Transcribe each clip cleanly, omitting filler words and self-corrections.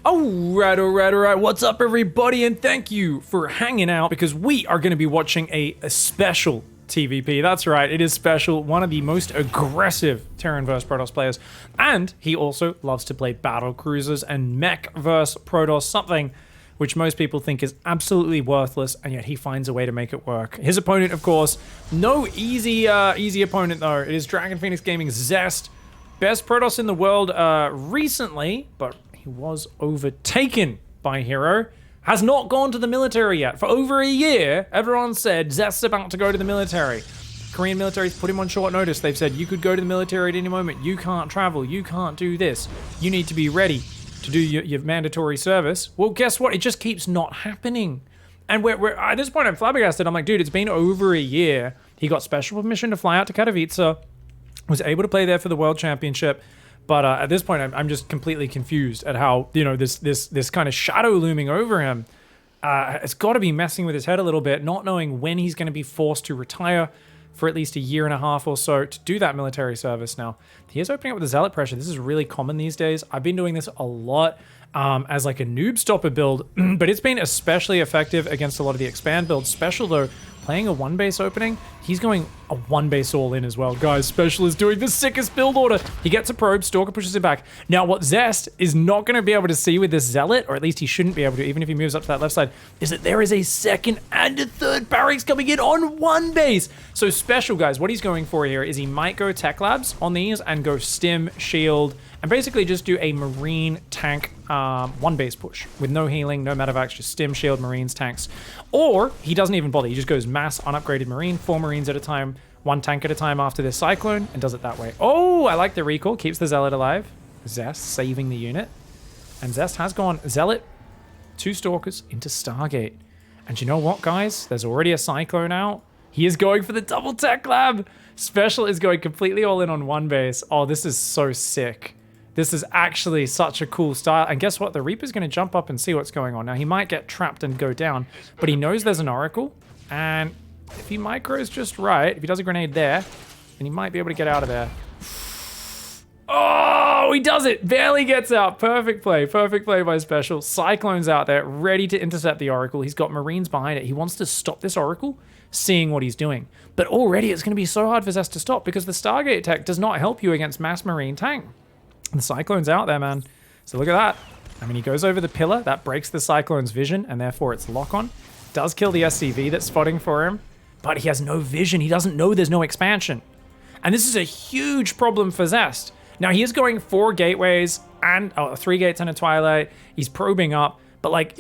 Alright. What's up, everybody? And thank you for hanging out because we are going to be watching a special TVP. That's right, it is special. One of the most aggressive Terran vs Protoss players. And he also loves to play battle cruisers and mech vs Protoss, something which most people think is absolutely worthless, and yet he finds a way to make it work. His opponent, of course, no easy opponent though. It is Dragon Phoenix Gaming's Zest. Best Protoss in the world recently, but he was overtaken by Hero. Has not gone to the military yet. For over a year, everyone said Zest's about to go to the military. Korean military's put him on short notice. They've said, you could go to the military at any moment. You can't travel. You can't do this. You need to be ready to do your mandatory service. Well, guess what? It just keeps not happening. And we're at this point, I'm flabbergasted. I'm like, dude, it's been over a year. He got special permission to fly out to Katowice, was able to play there for the World Championship. But at this point, I'm just completely confused at how, you know, this kind of shadow looming over him. It's got to be messing with his head a little bit, not knowing when he's going to be forced to retire for at least a year and a half or so to do that military service now. He is opening up with the Zealot pressure. This is really common these days. I've been doing this a lot as like a noob stopper build, but it's been especially effective against a lot of the expand builds. Special though, playing a one base opening, he's going a one base all in as well. Guys, Special is doing the sickest build order. He gets a probe, Stalker pushes him back. Now what Zest is not going to be able to see with this Zealot, or at least he shouldn't be able to, even if he moves up to that left side, is that there is a second and a third barracks coming in on one base. So Special, guys, what he's going for here is he might go Tech Labs on these and go Stim, Shield, and basically just do a Marine tank one base push with no healing, no medevacs, just Stim, Shield, Marines, tanks. Or he doesn't even bother. He just goes mass unupgraded Marine, 4 Marines at a time, 1 tank at a time after this Cyclone, and does it that way. Oh, I like the recall. Keeps the Zealot alive. Zest saving the unit. And Zest has gone Zealot, 2 Stalkers into Stargate. And you know what, guys? There's already a Cyclone out. He is going for the double Tech Lab. Special is going completely all in on one base. Oh, this is so sick. This is actually such a cool style. And guess what? The Reaper's going to jump up and see what's going on. Now, he might get trapped and go down, but he knows there's an Oracle. And if he micros just right, if he does a grenade there, then he might be able to get out of there. Oh, he does it. Barely gets out. Perfect play. Perfect play by Special. Cyclone's out there, ready to intercept the Oracle. He's got Marines behind it. He wants to stop this Oracle, seeing what he's doing. But already it's going to be so hard for Zest to stop because the Stargate tech does not help you against mass Marine tank. The Cyclone's out there, man. So look at that. I mean, he goes over the pillar. That breaks the Cyclone's vision, and therefore it's lock-on. Does kill the SCV that's spotting for him, but he has no vision. He doesn't know there's no expansion. And this is a huge problem for Zest. Now, he is going 4 gateways and 3 gates and a Twilight. He's probing up. But like,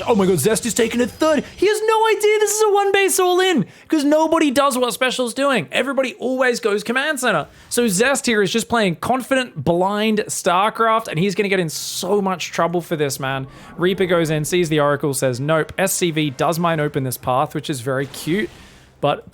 oh my god, Zest is taking a third. He has no idea this is a one base all in because nobody does what Special's doing. Everybody always goes command center. So Zest here is just playing confident, blind StarCraft, and he's going to get in so much trouble for this, man. Reaper goes in, sees the Oracle, says nope. SCV does mine open this path, which is very cute, but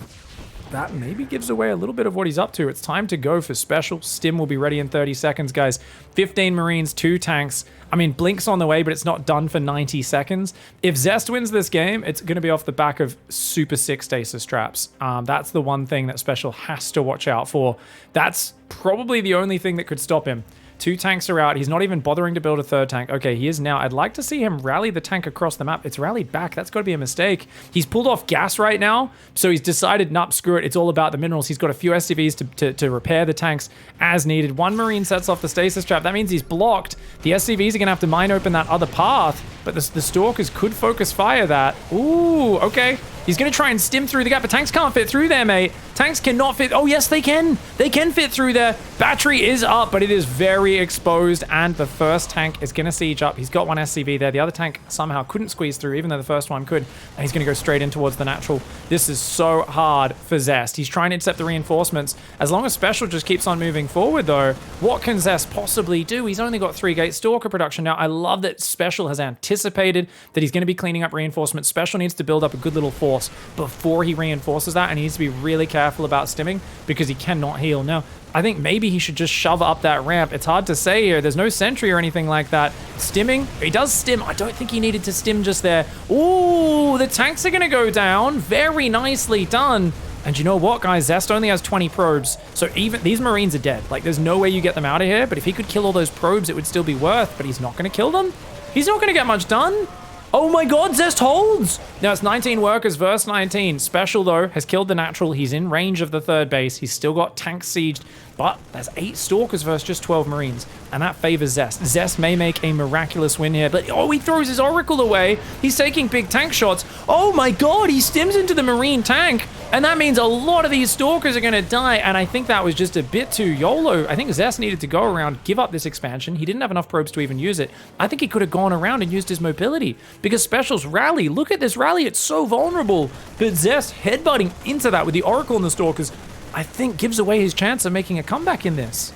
that maybe gives away a little bit of what he's up to. It's time to go for Special. Stim will be ready in 30 seconds, guys. 15 Marines, 2 tanks. I mean, Blink's on the way, but it's not done for 90 seconds. If Zest wins this game, it's going to be off the back of super sick stasis traps. That's the one thing that Special has to watch out for. That's probably the only thing that could stop him. 2 tanks are out. He's not even bothering to build a 3rd tank. Okay, he is now. I'd like to see him rally the tank across the map. It's rallied back. That's got to be a mistake. He's pulled off gas right now, so he's decided, nope, screw it. It's all about the minerals. He's got a few SCVs to repair the tanks as needed. 1 Marine sets off the stasis trap. That means he's blocked. The SCVs are going to have to mine open that other path, but the Stalkers could focus fire that. Ooh, okay. He's going to try and stim through the gap, but tanks can't fit through there, mate. Tanks cannot fit. Oh, yes, they can. They can fit through there. Battery is up, but it is very exposed, and the first tank is going to siege up. He's got 1 SCV there. The other tank somehow couldn't squeeze through, even though the first one could, and he's going to go straight in towards the natural. This is so hard for Zest. He's trying to intercept the reinforcements. As long as Special just keeps on moving forward, though, what can Zest possibly do? He's only got 3 gate Stalker production. Now, I love that Special has anticipated that he's going to be cleaning up reinforcements. Special needs to build up a good little force before he reinforces that, and he needs to be really careful about stimming because he cannot heal. Now, I think maybe he should just shove up that ramp. It's hard to say here. There's no sentry or anything like that. Stimming, he does stim. I don't think he needed to stim just there. Ooh, the tanks are going to go down. Very nicely done. And you know what, guys? Zest only has 20 probes, so even these Marines are dead. Like, there's no way you get them out of here, but if he could kill all those probes, it would still be worth, but he's not going to kill them. He's not going to get much done. Oh my god, Zest holds! Now it's 19 workers versus 19. Special, though, has killed the natural. He's in range of the third base. He's still got tank sieged, but there's 8 Stalkers versus just 12 Marines, and that favors Zest. Zest may make a miraculous win here, but oh, he throws his Oracle away. He's taking big tank shots. Oh my god, he stims into the Marine tank, and that means a lot of these Stalkers are going to die, and I think that was just a bit too YOLO. I think Zest needed to go around, give up this expansion. He didn't have enough probes to even use it. I think he could have gone around and used his mobility, because Special's rally, look at this rally, it's so vulnerable. But Zest headbutting into that with the Oracle and the Stalkers, I think gives away his chance of making a comeback in this.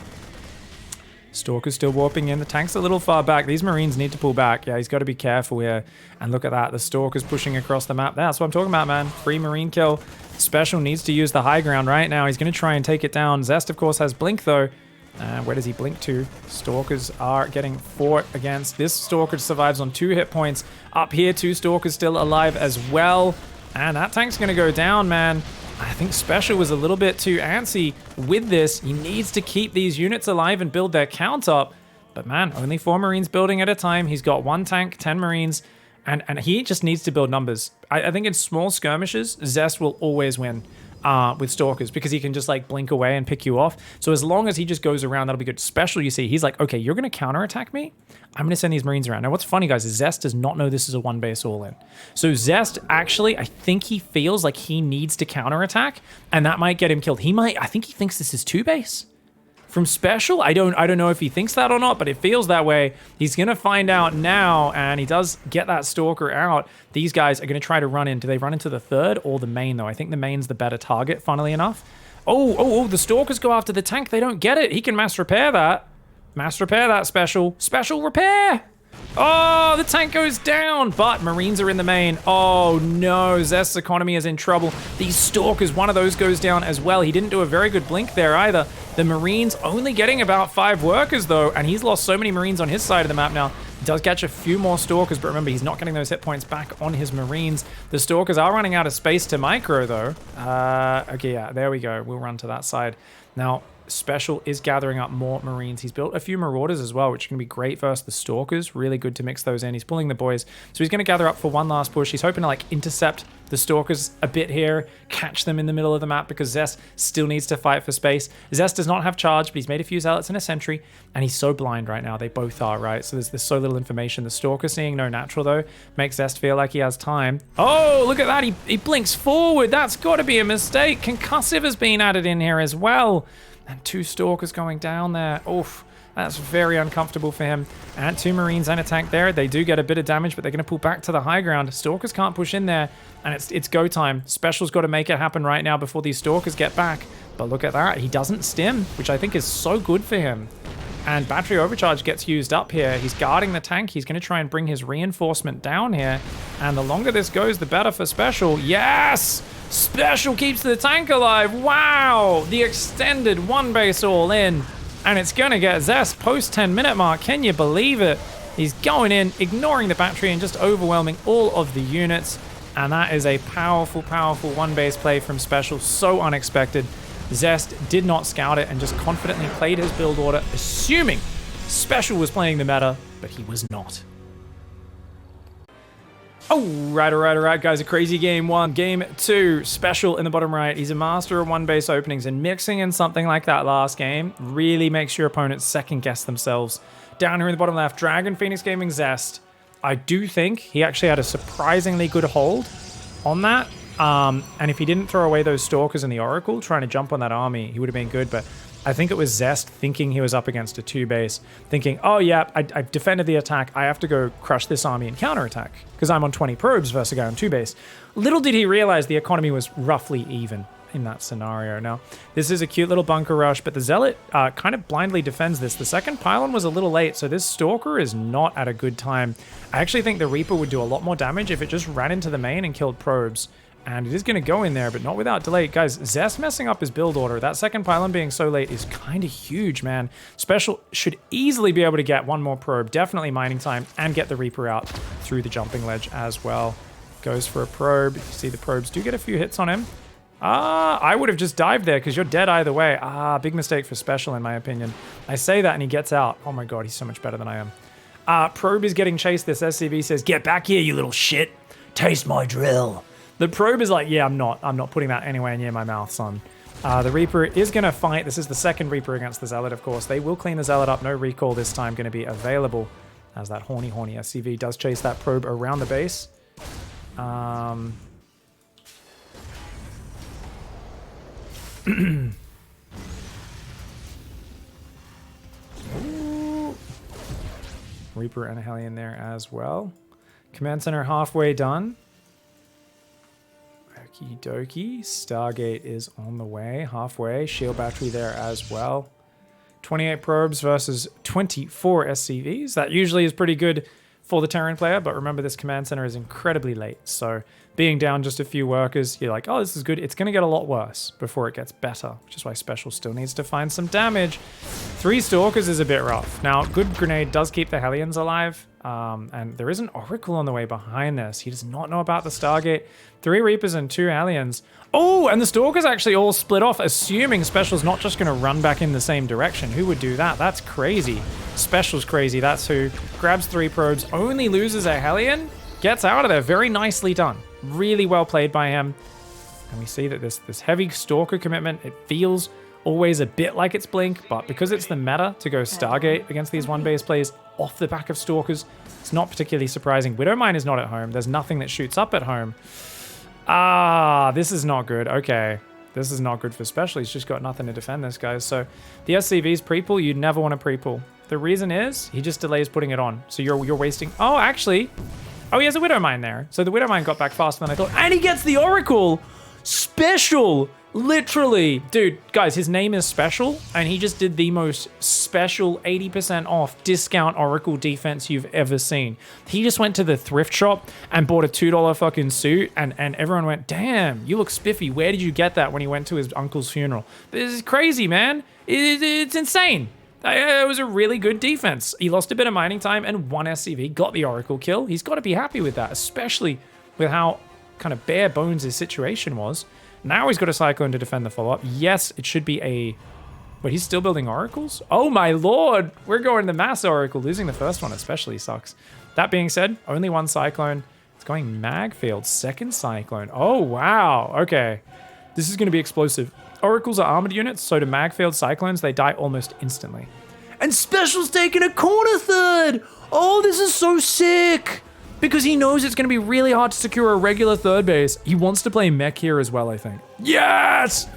Stalker's still warping in. The tank's a little far back. These Marines need to pull back. Yeah, he's got to be careful here. And look at that. The Stalker's pushing across the map. That's what I'm talking about, man. Free Marine kill. Special needs to use the high ground right now. He's going to try and take it down. Zest, of course, has Blink, though. Where does he blink to? Stalkers are getting fought against. This Stalker survives on 2 hit points. Up here, 2 Stalkers still alive as well. And that tank's going to go down, man. I think Special was a little bit too antsy with this. He needs to keep these units alive and build their count up. But man, only 4 Marines building at a time. He's got 1 tank, 10 Marines, and he just needs to build numbers. I think in small skirmishes, Zest will always win with Stalkers because he can just like blink away and pick you off. So as long as he just goes around, that'll be good. Special, you see, he's like, okay, you're going to counterattack me? I'm going to send these Marines around. Now, what's funny, guys, is Zest does not know this is a 1-base all-in. So Zest, actually, I think he feels like he needs to counterattack, and that might get him killed. I think he thinks this is 2-base. From Special, I don't know if he thinks that or not, but it feels that way. He's going to find out now, and he does get that Stalker out. These guys are going to try to run in. Do they run into the third or the main, though? I think the main's the better target, funnily enough. Oh, the Stalkers go after the tank. They don't get it. He can mass repair that. Mass repair that, Special. Special repair! Oh, the tank goes down, but Marines are in the main. Oh no, Zest's economy is in trouble. These Stalkers, one of those goes down as well. He didn't do a very good blink there either. The Marines only getting about 5 workers though, and he's lost so many Marines on his side of the map now. He does catch a few more Stalkers, but remember, he's not getting those hit points back on his Marines. The Stalkers are running out of space to micro though. Okay, yeah, there we go. We'll run to that side. Now, Special is gathering up more Marines. He's built a few Marauders as well, which is going to be great versus the Stalkers. Really good to mix those in. He's pulling the boys. So he's going to gather up for one last push. He's hoping to like intercept the Stalkers a bit here, catch them in the middle of the map because Zest still needs to fight for space. Zest does not have charge, but he's made a few Zealots and a Sentry, and he's so blind right now. They both are, right? So there's so little information. The Stalker seeing no natural, though, makes Zest feel like he has time. Oh, look at that. He blinks forward. That's got to be a mistake. Concussive has been added in here as well. And 2 Stalkers going down there. Oof, that's very uncomfortable for him. And 2 Marines and a tank there. They do get a bit of damage, but they're going to pull back to the high ground. Stalkers can't push in there, and it's go time. Special's got to make it happen right now before these Stalkers get back. But look at that. He doesn't stim, which I think is so good for him. And battery overcharge gets used up here. He's guarding the tank. He's going to try and bring his reinforcement down here. And the longer this goes, the better for Special. Yes! Special keeps the tank alive. Wow! The extended 1-base all in. And it's going to get Zest post 10-minute mark. Can you believe it? He's going in, ignoring the battery, and just overwhelming all of the units. And that is a powerful, powerful 1-base play from Special. So unexpected. Zest did not scout it and just confidently played his build order, assuming Special was playing the meta, but he was not. All right, guys. A crazy game 1. Game 2, Special in the bottom right. He's a master of 1-base openings, and mixing in something like that last game really makes your opponents second-guess themselves. Down here in the bottom left, Dragon Phoenix Gaming Zest. I do think he actually had a surprisingly good hold on that. And if he didn't throw away those Stalkers and the Oracle trying to jump on that army, he would have been good. But I think it was Zest thinking he was up against a 2-base, thinking, oh yeah, I've defended the attack. I have to go crush this army and counterattack because I'm on 20 probes versus a guy on 2-base. Little did he realize the economy was roughly even in that scenario. Now, this is a cute little bunker rush, but the Zealot kind of blindly defends this. The second pylon was a little late, so this Stalker is not at a good time. I actually think the Reaper would do a lot more damage if it just ran into the main and killed probes. And it is going to go in there, but not without delay. Guys, Zest messing up his build order. That second pylon being so late is kind of huge, man. Special should easily be able to get one more probe. Definitely mining time and get the Reaper out through the jumping ledge as well. Goes for a probe. You see the probes do get a few hits on him. I would have just dived there because you're dead either way. Big mistake for Special in my opinion. I say that and he gets out. Oh my god, he's so much better than I am. Probe is getting chased. This SCV says, "Get back here, you little shit. Taste my drill." The Probe is like, "Yeah, I'm not putting that anywhere near my mouth, son." The Reaper is going to fight. This is the second Reaper against the Zealot, of course. They will clean the Zealot up. No recall this time going to be available, as that horny SCV does chase that Probe around the base. Reaper and a Hellion there as well. Command center halfway done. Okie dokie. Stargate is on the way. Halfway. Shield battery there as well. 28 probes versus 24 SCVs. That usually is pretty good for the Terran player, but remember this command center is incredibly late. So being down just a few workers, you're like, oh, this is good. It's going to get a lot worse before it gets better, which is why Special still needs to find some damage. 3 Stalkers is a bit rough. Now, good grenade does keep the Hellions alive, and there is an Oracle on the way behind this. He does not know about the Stargate. 3 Reapers and 2 Hellions. Oh, and the Stalkers actually all split off, assuming Special's not just going to run back in the same direction. Who would do that? That's crazy. Special's crazy. That's who. Grabs 3 probes, only loses a Hellion, gets out of there. Very nicely done. Really well played by him. And we see that this heavy Stalker commitment, it feels always a bit like it's Blink, but because it's the meta to go Stargate against these one-base plays off the back of Stalkers, it's not particularly surprising. Widowmine is not at home. There's nothing that shoots up at home. This is not good. Okay. This is not good for Special. He's just got nothing to defend this, guys. So the SCV's pre-pull, you'd never want to pre-pull. The reason is he just delays putting it on. So you're wasting... Oh, actually... Oh, he has a Widowmine there. So the Widowmine got back faster than I thought. And he gets the Oracle! Special! Literally. Dude, guys, his name is Special, and he just did the most special 80% off discount Oracle defense you've ever seen. He just went to the thrift shop and bought a $2 fucking suit, and everyone went, damn, you look spiffy. Where did you get that when he went to his uncle's funeral? This is crazy, man. It's insane. It was a really good defense. He lost a bit of mining time and 1 SCV, got the Oracle kill. He's got to be happy with that, especially with how kind of bare bones his situation was. Now he's got a Cyclone to defend the follow-up. Yes, it should be a... But he's still building Oracles? Oh my lord! We're going to Mass Oracle. Losing the first one especially sucks. That being said, only 1 Cyclone. It's going Magfield, second Cyclone. Oh wow, okay. This is going to be explosive. Oracles are armored units, so to Magfield Cyclones, they die almost instantly. And Special's taking a corner third! Oh, this is so sick! Because he knows it's going to be really hard to secure a regular third base. He wants to play mech here as well, I think. Yes!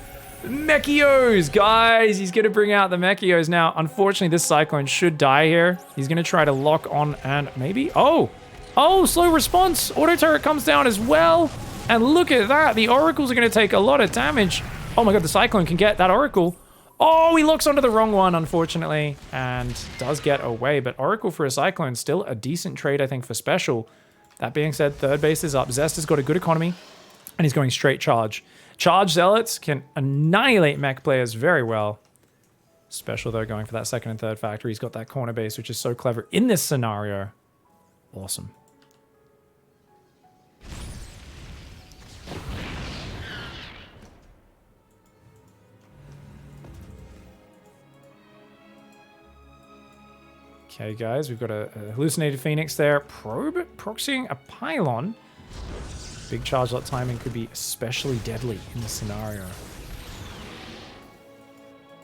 Mechios, guys! He's going to bring out the Mechios. Now, unfortunately, this Cyclone should die here. He's going to try to lock on and maybe... Oh! Oh, slow response! Auto turret comes down as well. And look at that! The Oracles are going to take a lot of damage. Oh my god, the Cyclone can get that Oracle. Oh, he locks onto the wrong one, unfortunately, and does get away. But Oracle for a Cyclone, still a decent trade, I think, for Special. That being said, third base is up. Zest has got a good economy, and he's going straight charge. Charge Zealots can annihilate mech players very well. Special, though, going for that second and third factory. He's got that corner base, which is so clever in this scenario. Awesome. Okay, guys, we've got a hallucinated Phoenix there. Probe proxying a pylon. Big charge lot timing could be especially deadly in this scenario.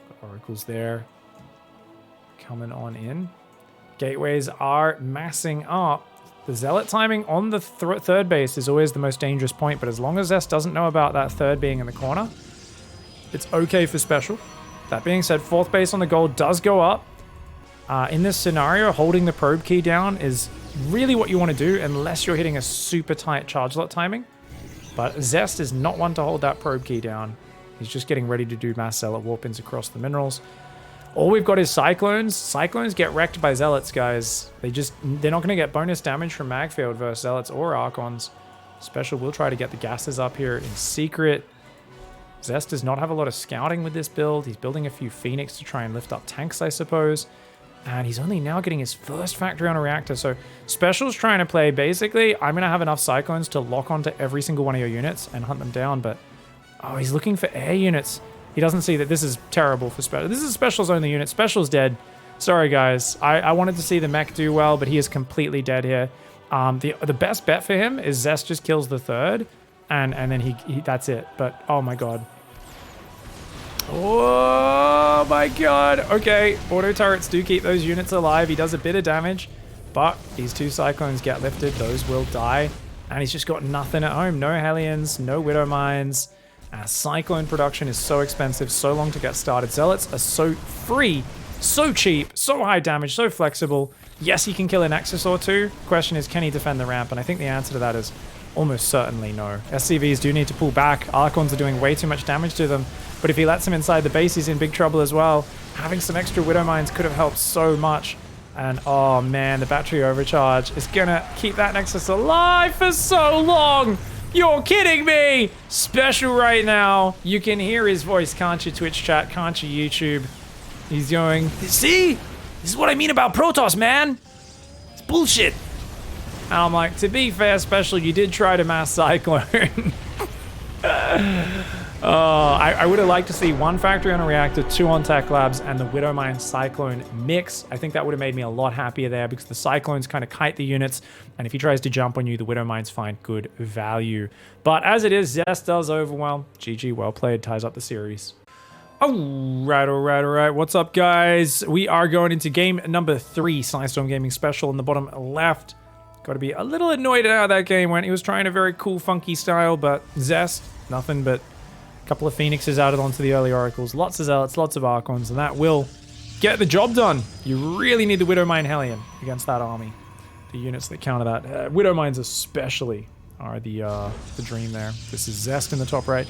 Got Oracles there. Coming on in. Gateways are massing up. The Zealot timing on the third base is always the most dangerous point, but as long as Zest doesn't know about that third being in the corner, it's okay for Special. That being said, fourth base on the gold does go up. In this scenario, holding the probe key down is really what you want to do unless you're hitting a super tight charge lot timing. But Zest is not one to hold that probe key down. He's just getting ready to do mass Zealot warp-ins across the minerals. All we've got is Cyclones. Cyclones get wrecked by Zealots, guys. They're not going to get bonus damage from Magfield versus Zealots or Archons. Special will try to get the gases up here in secret. Zest does not have a lot of scouting with this build. He's building a few Phoenix to try and lift up tanks, I suppose. And he's only now getting his first factory on a reactor. So Special's trying to play, basically, I'm going to have enough Cyclones to lock onto every single one of your units and hunt them down. But, oh, he's looking for air units. He doesn't see that this is terrible for Special. This is Special's only unit. Special's dead. Sorry, guys. I wanted to see the mech do well, but he is completely dead here. The best bet for him is Zest just kills the third, and then he that's it. But, oh my god. Oh my god. Okay, auto turrets do keep those units alive. He does a bit of damage, but these two Cyclones get lifted. Those will die. And he's just got nothing at home. No Hellions, no Widow Mines. Cyclone production is so expensive, so long to get started. Zealots are so free, so cheap, so high damage, so flexible. Yes, he can kill a Nexus or two. Question is, can he defend the ramp? And I think the answer to that is almost certainly no. SCVs do need to pull back. Archons are doing way too much damage to them. But if he lets them inside the base, he's in big trouble as well. Having some extra Widow Mines could have helped so much. And oh man, the battery overcharge is gonna keep that Nexus alive for so long. You're kidding me! Special right now. You can hear his voice, can't you, Twitch chat? Can't you, YouTube? He's going, see? This is what I mean about Protoss, man. It's bullshit. And I'm like, to be fair, Special, you did try to mass Cyclone. I would have liked to see 1 factory on a reactor, 2 on Tech Labs, and the Widow Mine Cyclone mix. I think that would have made me a lot happier there because the Cyclones kind of kite the units, and if he tries to jump on you, the Widow Mines find good value. But as it is, Zest does overwhelm. GG, well played, ties up the series. Alright. What's up, guys? We are going into game number 3, Snystorm Gaming Special in the bottom left. Got to be a little annoyed at how that game went. He was trying a very cool, funky style, but Zest, nothing but a couple of Phoenixes added onto the early Oracles. Lots of Zealots, lots of Archons, and that will get the job done. You really need the Widow Mine Hellion against that army. The units that counter that. Widow Mines especially are the dream there. This is Zest in the top right.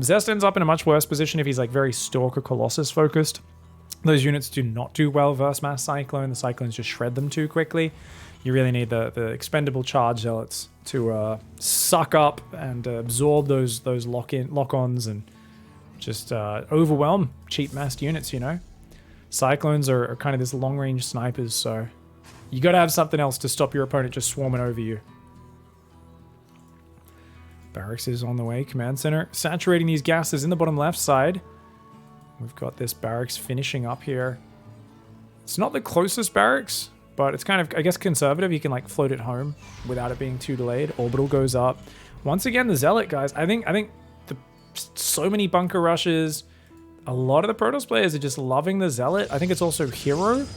Zest ends up in a much worse position if he's like very Stalker Colossus focused. Those units do not do well versus Mass Cyclone. The Cyclones just shred them too quickly. You really need the expendable charge Zealots to suck up and absorb those lock-ons and just overwhelm cheap massed units, you know? Cyclones are kind of this long-range snipers, so you got to have something else to stop your opponent just swarming over you. Barracks is on the way. Command center saturating these gases in the bottom left side. We've got this barracks finishing up here. It's not the closest barracks, but it's kind of, I guess, conservative. You can like float it home without it being too delayed. Orbital goes up. Once again, the Zealot, guys. I think so many bunker rushes. A lot of the Protoss players are just loving the Zealot. I think it's also Hero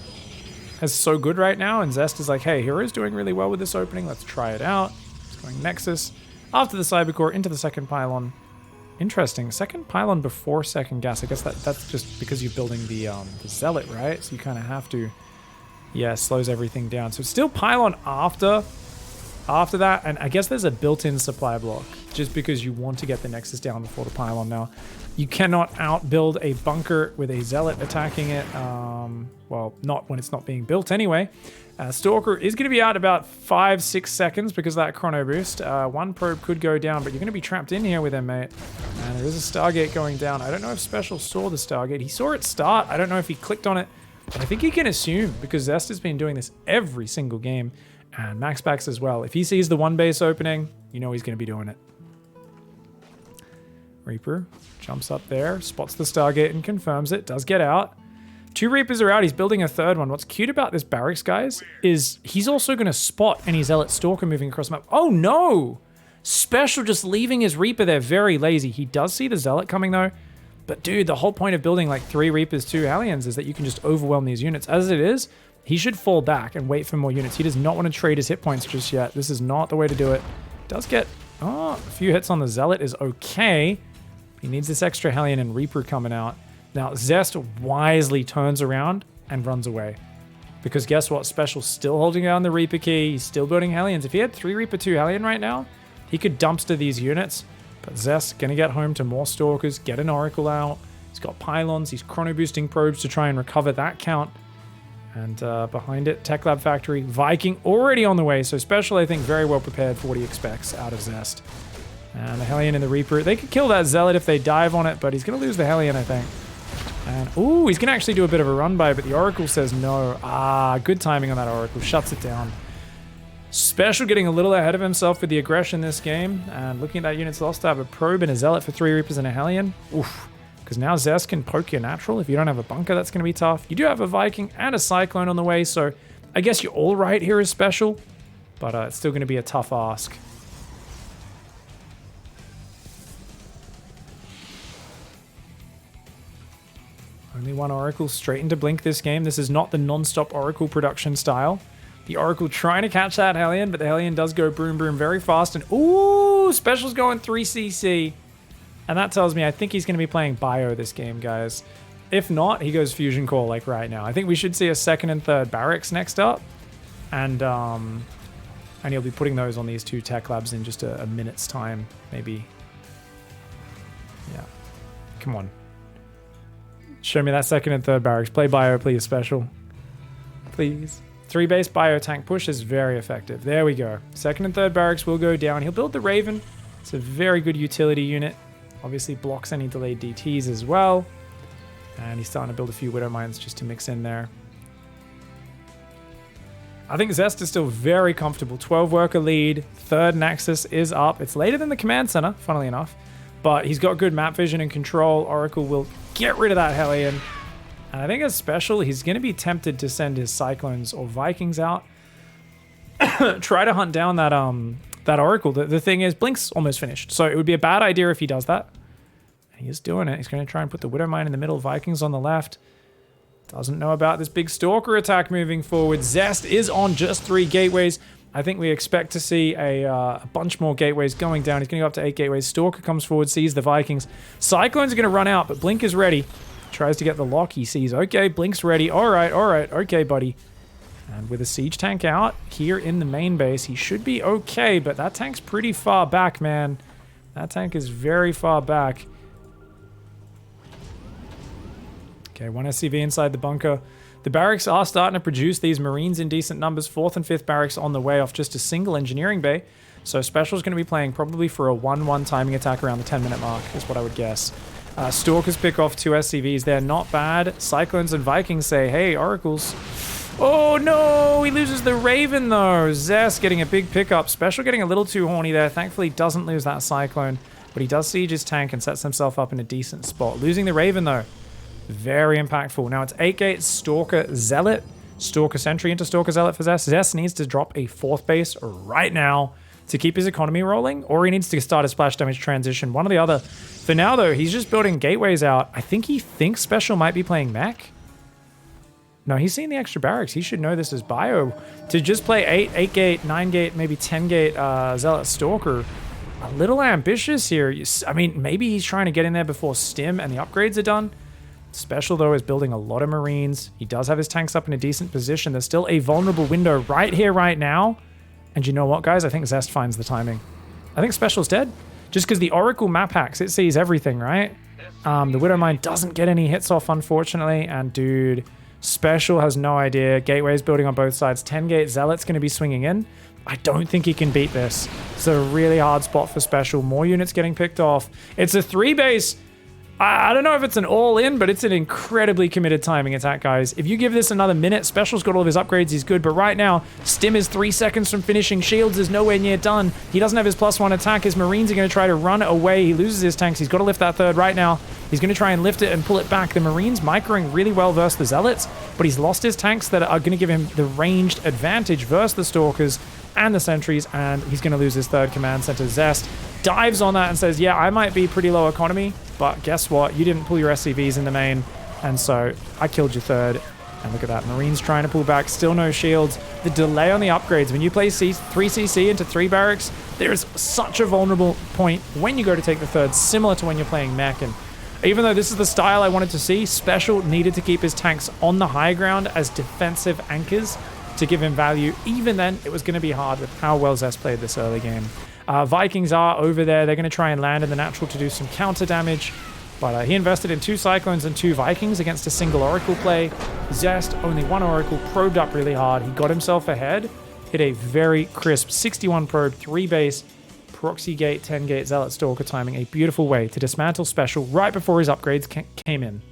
is so good right now, and Zest is like, hey, Hero's doing really well with this opening. Let's try it out. It's going Nexus. After the Cybercore, into the second pylon. Interesting. Second pylon before second gas. I guess that's just because you're building the Zealot, right? So you kind of have to, yeah, slows everything down. So it's still pylon after that, and I guess there's a built-in supply block just because you want to get the Nexus down before the pylon. Now, you cannot outbuild a bunker with a Zealot attacking it. Well, not when it's not being built anyway. Stalker is going to be out about 5-6 seconds because of that chrono boost. 1 probe could go down, but you're going to be trapped in here with him, mate. And there is a Stargate going down. I don't know if Special saw the Stargate. He saw it start. I don't know if he clicked on it. But I think he can assume because Zest has been doing this every single game. And Max Pax as well. If he sees the 1 base opening, you know he's going to be doing it. Reaper jumps up there, spots the Stargate and confirms it. Does get out. 2 Reapers are out. He's building a 3rd one. What's cute about this barracks, guys, is he's also going to spot any Zealot Stalker moving across the map. Oh, no! Special just leaving his Reaper there. Very lazy. He does see the Zealot coming, though. But, dude, the whole point of building, like, 3 Reapers, 2 Hellions is that you can just overwhelm these units. As it is, he should fall back and wait for more units. He does not want to trade his hit points just yet. This is not the way to do it. Does get, a few hits on the Zealot is okay. He needs this extra Hellion and Reaper coming out. Now, Zest wisely turns around and runs away. Because guess what? Special's still holding down the Reaper key. He's still building Hellions. If he had 3 Reaper, 2 Hellion right now, he could dumpster these units. But Zest's going to get home to more Stalkers, get an Oracle out. He's got pylons. He's chrono boosting probes to try and recover that count. And behind it, Tech Lab Factory. Viking already on the way. So Special, I think, very well prepared for what he expects out of Zest. And the Hellion and the Reaper. They could kill that Zealot if they dive on it, but he's going to lose the Hellion, I think. And, ooh, he's going to actually do a bit of a run by, but the Oracle says no. Good timing on that Oracle. Shuts it down. Special getting a little ahead of himself with the aggression this game. And looking at that unit's lost, to have a probe and a Zealot for 3 Reapers and a Hellion. Oof. Because now Zest can poke your natural. If you don't have a bunker, that's going to be tough. You do have a Viking and a Cyclone on the way, so I guess you're all right here as special. But it's still going to be a tough ask. Only one Oracle straight into Blink this game. This is not the non-stop Oracle production style. The Oracle trying to catch that Hellion, but the Hellion does go boom boom very fast. And ooh, Special's going 3cc. And that tells me I think he's going to be playing Bio this game, guys. If not, he goes Fusion Core like right now. I think we should see a second and third Barracks next up. And he'll be putting those on these two tech labs in just a minute's time, maybe. Yeah. Come on. Show me that second and third Barracks. Play Bio, please, Special. Please. 3-base Bio tank push is very effective. There we go. Second and third Barracks will go down. He'll build the Raven. It's a very good utility unit. Obviously blocks any delayed DTs as well. And he's starting to build a few Widow Mines just to mix in there. I think Zest is still very comfortable. 12 worker lead. Third Nexus is up. It's later than the command center, funnily enough. But he's got good map vision and control. Oracle will get rid of that Hellion. And I think as special, he's going to be tempted to send his Cyclones or Vikings out. Try to hunt down that Oracle. The thing is, Blink's almost finished. So it would be a bad idea if he does that. He is doing it. He's going to try and put the Widow Mine in the middle. Vikings on the left. Doesn't know about this big Stalker attack moving forward. Zest is on just 3 gateways. I think we expect to see a bunch more gateways going down. He's going to go up to 8 gateways. Stalker comes forward, sees the Vikings. Cyclones are going to run out, but Blink is ready. Tries to get the lock. He sees, okay, Blink's ready. All right, okay, buddy. And with a siege tank out here in the main base, he should be okay, but that tank's pretty far back, man. That tank is very far back. Okay, 1 SCV inside the bunker. The barracks are starting to produce these Marines in decent numbers. 4th and 5th barracks on the way off just a single engineering bay. So Special's going to be playing probably for a 1-1 timing attack around the 10-minute mark, is what I would guess. Stalkers pick off 2 SCVs. They're not bad. Cyclones and Vikings say, hey, Oracles. Oh, no! He loses the Raven, though. Zest getting a big pickup. Special getting a little too horny there. Thankfully, doesn't lose that Cyclone. But he does siege his tank and sets himself up in a decent spot. Losing the Raven, though. Very impactful. Now it's 8 gates, Stalker Zealot. Stalker Sentry into Stalker Zealot for Zest. Zest needs to drop a 4th base right now to keep his economy rolling, or he needs to start a splash damage transition. One or the other. For now, though, he's just building gateways out. I think he thinks Special might be playing mech. No, he's seen the extra barracks. He should know this is Bio. To just play 8 gate, 9 gate, maybe 10 gate Zealot Stalker. A little ambitious here. I mean, maybe he's trying to get in there before Stim and the upgrades are done. Special, though, is building a lot of Marines. He does have his tanks up in a decent position. There's still a vulnerable window right here, right now. And you know what, guys? I think Zest finds the timing. I think Special's dead. Just because the Oracle map hacks, it sees everything, right? The Widow Mine doesn't get any hits off, unfortunately. And, dude, Special has no idea. Gateway's building on both sides. 10-gate Zealot's going to be swinging in. I don't think he can beat this. It's a really hard spot for Special. More units getting picked off. It's a 3-base... I don't know if it's an all-in, but it's an incredibly committed timing attack, guys. If you give this another minute, Special's got all of his upgrades, he's good. But right now, Stim is 3 seconds from finishing. Shields is nowhere near done. He doesn't have his +1 attack. His Marines are going to try to run away. He loses his tanks. He's got to lift that 3rd right now. He's going to try and lift it and pull it back. The Marines microing really well versus the Zealots, but he's lost his tanks that are going to give him the ranged advantage versus the Stalkers and the Sentries, and he's going to lose his 3rd command center. Zest dives on that and says, yeah, I might be pretty low economy, but guess what? You didn't pull your SCVs in the main, and so I killed your 3rd. And look at that. Marines trying to pull back. Still no shields. The delay on the upgrades. When you play 3CC into 3 barracks, there is such a vulnerable point when you go to take the 3rd, similar to when you're playing mech. And even though this is the style I wanted to see, Special needed to keep his tanks on the high ground as defensive anchors to give him value. Even then, it was going to be hard with how well Zest played this early game. Vikings are over there. They're going to try and land in the natural to do some counter damage. But he invested in 2 Cyclones and 2 Vikings against a single Oracle play. Zest, only 1 Oracle, probed up really hard. He got himself ahead, hit a very crisp 61 probe, 3 base, proxy gate, 10 gate, Zealot Stalker timing. A beautiful way to dismantle Special right before his upgrades came in.